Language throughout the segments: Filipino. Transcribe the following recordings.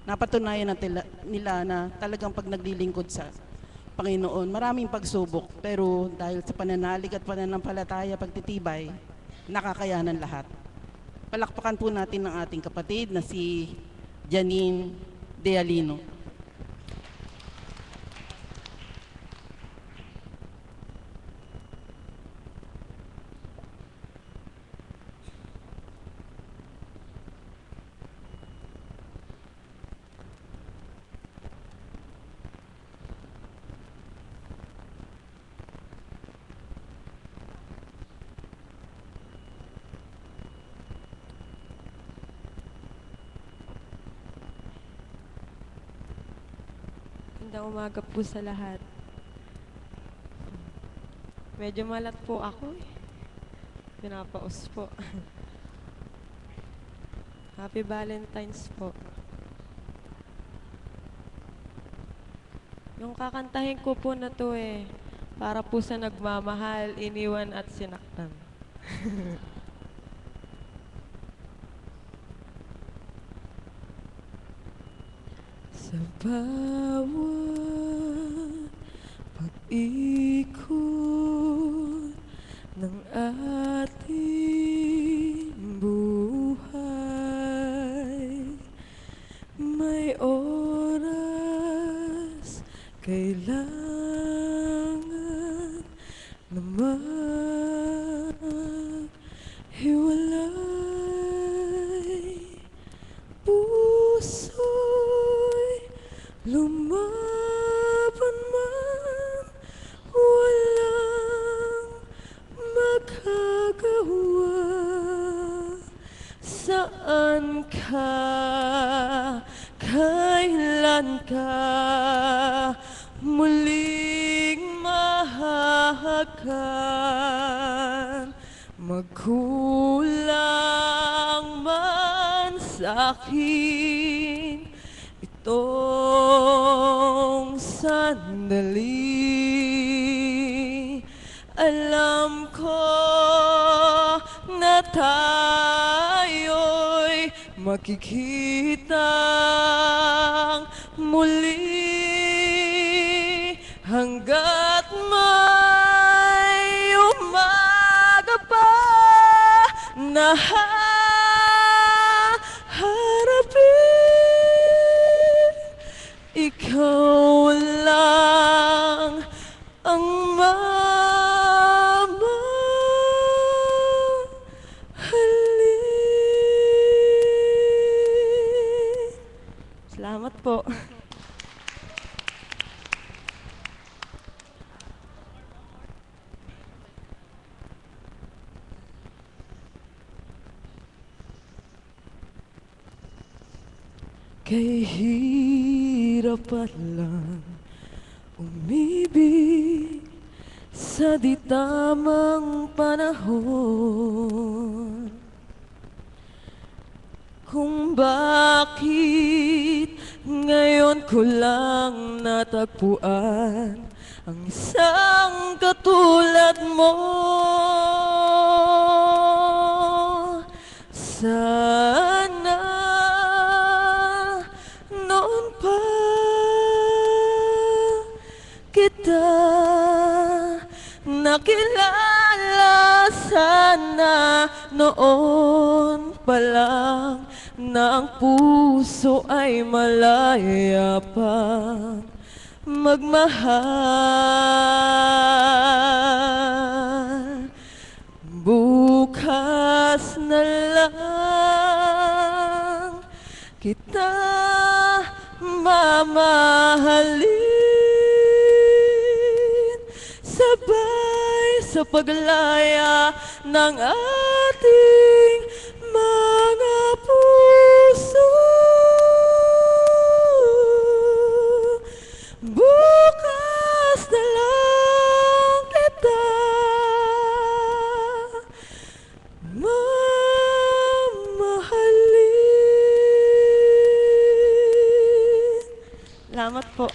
napatunayan nila na talagang pag naglilingkod sa Panginoon, maraming pagsubok. Pero dahil sa pananalig at pananampalataya, pagtitibay, nakakayanan lahat. Palakpakan po natin ang ating kapatid na si Janine Dealino. Magandang umaga po sa lahat. Medyo malat po ako eh. Pinapaus po. Happy Valentine's po. Yung kakantahin ko po na to eh, para po sa nagmamahal, iniwan at sinaktan. Sa bawat pag-ikot ng ating buhay, may oras kailangan na maghiwalay. Puso'y lumaban man, walang magagawa. Saan ka, kailan ka muling mahahagan? Magkulang man sa'kin itong sandali, alam ko na tayo'y makikitang muli hanggat may umaga pa na haharapin. Ikaw lang ang mamahalin. Salamat po. Kay hirap lang umibig sa di tamang panahon, kung bakit ngayon ko lang natagpuan ang isang katulad mo. Sana noon pa kita nakilala, sana noon pa lang na ang puso ay malaya pang magmahal. Bukas na lang kita mamahalin, sabay sa paglaya ng ating mga puso. Bukas na lang kita mamahalin. Salamat po.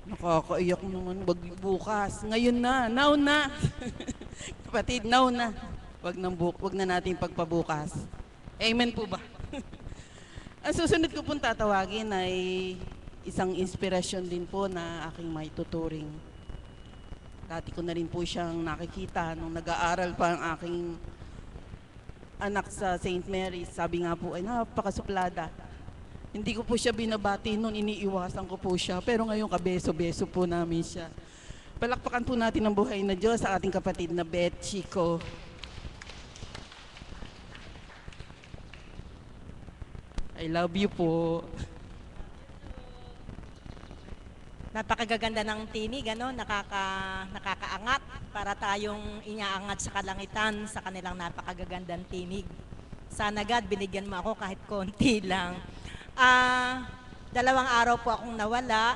Nakakaiyak naman, wag bukas. Ngayon na, now na. Kapatid, now na. Wag na natin pagpabukas. Amen po ba? Ang susunod ko pong tatawagin ay isang inspirasyon din po na aking may tuturing. Dati ko na rin po siyang nakikita nung nag-aaral pa ang aking anak sa St. Mary's. Sabi nga po ay napakasuplada. Hindi ko po siya binabati noon, iniiwasan ko po siya. Pero ngayon kabeso-beso po namin siya. Palakpakan po natin ang buhay na Diyos sa ating kapatid na Beth Chico. I love you po. Napakagaganda ng tinig, ano? Nakakaangat para tayong inaangat sa kalangitan sa kanilang napakagagandang tinig. Sana God, binigyan mo ako kahit konti lang. 2 araw po akong nawala.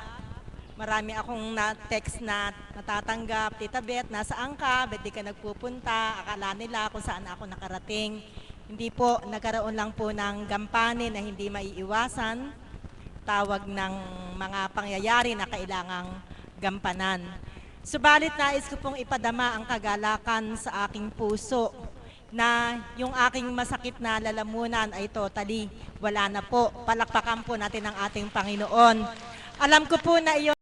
Marami akong na-text na natatanggap. Tita Beth, nasaan ka? Ba't di ka nagpupunta? Akala nila kung saan ako nakarating. Hindi po, nagkaroon lang po ng gampanin na hindi maiiwasan. Tawag ng mga pangyayari na kailangang gampanan. Subalit nais ko pong ipadama ang kagalakan sa aking puso na yung aking masakit na lalamunan ay totally wala na po. Palakpakan po natin ang ating Panginoon. Alam ko po na iyon